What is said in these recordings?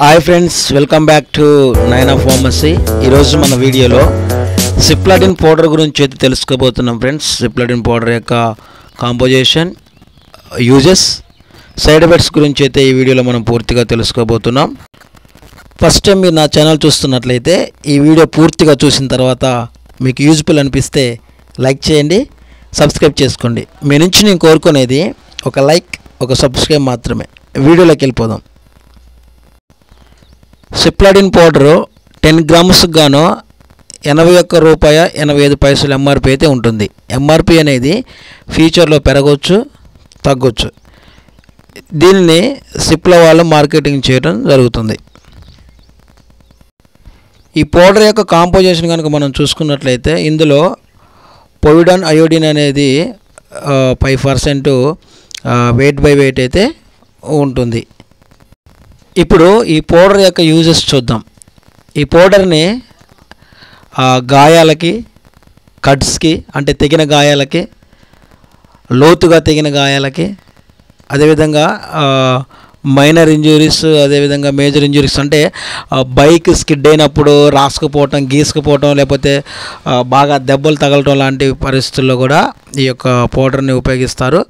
Hi friends, welcome back to nine of pharmacy. ఈరోజు మన వీడియోలో సిప్లాడిన్ పౌడర్ గురించి అయితే తెలుసుకోబోతున్నాం ఫ్రెండ్స్. సిప్లాడిన్ పౌడర్ యొక్క కాంపోజిషన్, యూజెస్, సైడ్ ఎఫెక్ట్స్ గురించి అయితే ఈ వీడియోలో మనం పూర్తిగా తెలుసుకోబోతున్నాం. ఫస్ట్ టైం మీరు నా ఛానల్ చూస్తున్నట్లయితే ఈ వీడియో పూర్తిగా చూసిన తర్వాత మీకు యూజ్ఫుల్ అనిపిస్తే లైక్ చేయండి, సబ్స్క్రైబ్ చేసుకోండి. మీ నుంచి నేను కోరుకునేది ఒక లైక్, ఒక సబ్స్క్రైబ్ మాత్రమే. వీడియోలోకి వెళ్ళిపోదాం. సిప్లాడిన్ పౌడరు 10 గ్రామ్స్కి గాను ₹81.85 ఎంఆర్పి అయితే ఉంటుంది. ఎంఆర్పి అనేది ఫ్యూచర్లో పెరగవచ్చు, తగ్గొచ్చు. దీనిని సిప్లా వాళ్ళు మార్కెటింగ్ చేయడం జరుగుతుంది. ఈ పౌడర్ యొక్క కాంపోజిషన్ కనుక మనం చూసుకున్నట్లయితే ఇందులో పొవిడాన్ అయోడిన్ అనేది 5% వెయిట్ బై వెయిట్ అయితే ఉంటుంది. ఇప్పుడు ఈ పౌడర్ యొక్క యూజెస్ చూద్దాం. ఈ పౌడర్ని గాయాలకి, కట్స్కి అంటే తెగిన గాయాలకి, లోతుగా తెగిన గాయాలకి, అదేవిధంగా మైనర్ ఇంజురీస్, అదేవిధంగా మేజర్ ఇంజురీస్ అంటే బైక్ స్కిడ్ అయినప్పుడు రాసుకుపోవటం, గీసుకుపోవటం, లేకపోతే బాగా దెబ్బలు తగలటం లాంటి పరిస్థితుల్లో కూడా ఈ యొక్క పౌడర్ని ఉపయోగిస్తారు.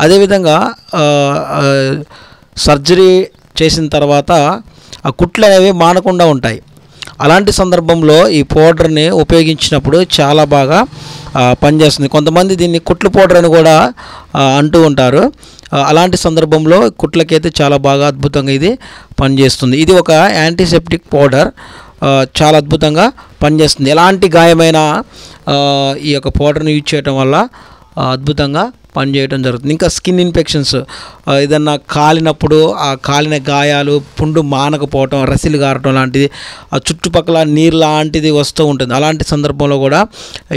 అదేవిధంగా సర్జరీ చేసిన తర్వాత ఆ కుట్లు అనేవి మానకుండా ఉంటాయి. అలాంటి సందర్భంలో ఈ పౌడర్ని ఉపయోగించినప్పుడు చాలా బాగా పనిచేస్తుంది. కొంతమంది దీన్ని కుట్లు పౌడర్ అని కూడా అంటూ ఉంటారు. అలాంటి సందర్భంలో కుట్లకైతే చాలా బాగా అద్భుతంగా ఇది పనిచేస్తుంది. ఇది ఒక యాంటీసెప్టిక్ పౌడర్, చాలా అద్భుతంగా పనిచేస్తుంది. ఎలాంటి గాయమైన ఈ యొక్క పౌడర్ని యూజ్ చేయడం వల్ల అద్భుతంగా పనిచేయడం జరుగుతుంది. ఇంకా స్కిన్ ఇన్ఫెక్షన్స్, ఏదన్నా కాలినప్పుడు ఆ కాలిన గాయాలు, పుండు మానకపోవటం, రసిలు గారటం లాంటిది, ఆ చుట్టుపక్కల నీరు లాంటిది వస్తూ ఉంటుంది. అలాంటి సందర్భంలో కూడా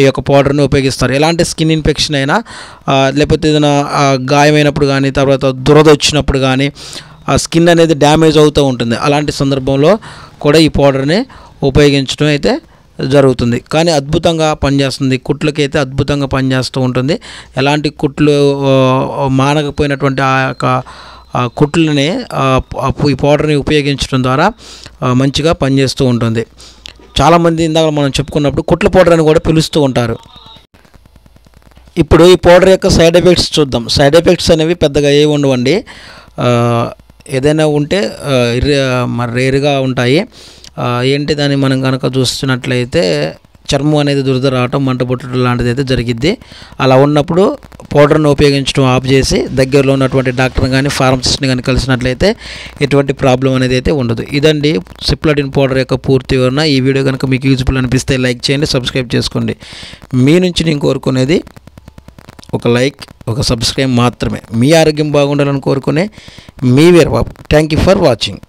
ఈ యొక్క పౌడర్ని ఉపయోగిస్తారు. ఎలాంటి స్కిన్ ఇన్ఫెక్షన్ అయినా, లేకపోతే ఏదైనా గాయమైనప్పుడు కానీ, తర్వాత దురద వచ్చినప్పుడు కానీ ఆ స్కిన్ అనేది డ్యామేజ్ అవుతూ ఉంటుంది. అలాంటి సందర్భంలో కూడా ఈ పౌడర్ని ఉపయోగించడం అయితే జరుగుతుంది. కానీ అద్భుతంగా పనిచేస్తుంది. కుట్లకైతే అద్భుతంగా పనిచేస్తూ ఉంటుంది. ఎలాంటి కుట్లు మానకపోయినటువంటి ఆ యొక్క కుట్లని ఈ పౌడర్ని ఉపయోగించడం ద్వారా మంచిగా పనిచేస్తూ ఉంటుంది. చాలామంది ఇందాక మనం చెప్పుకున్నప్పుడు కుట్ల పౌడర్ అని కూడా పిలుస్తూ ఉంటారు. ఇప్పుడు ఈ పౌడర్ యొక్క సైడ్ ఎఫెక్ట్స్ చూద్దాం. సైడ్ ఎఫెక్ట్స్ అనేవి పెద్దగా ఏమి ఉండవండి. ఏదైనా ఉంటే మరి రేరుగా ఉంటాయి. ఏంటి దాన్ని మనం కనుక చూస్తున్నట్లయితే చర్మం అనేది దురద రావటం, మంట పుట్టడం లాంటిది అయితే జరిగిద్ది. అలా ఉన్నప్పుడు పౌడర్ని ఉపయోగించడం ఆఫ్ చేసి దగ్గరలో ఉన్నటువంటి డాక్టర్ని కానీ, ఫార్మసిస్ట్ని కానీ కలిసినట్లయితే ఎటువంటి ప్రాబ్లం అనేది అయితే ఉండదు. ఇదండి సిప్లాడిన్ పౌడర్ యొక్క పూర్తి వివరణ. ఈ వీడియో కనుక మీకు యూజ్ఫుల్ అనిపిస్తే లైక్ చేయండి, సబ్స్క్రైబ్ చేసుకోండి. మీ నుంచి నేను కోరుకునేది ఒక లైక్, ఒక సబ్స్క్రైబ్ మాత్రమే. మీ ఆరోగ్యం బాగుండాలని కోరుకునే మీ Veerababu. Thank you for watching.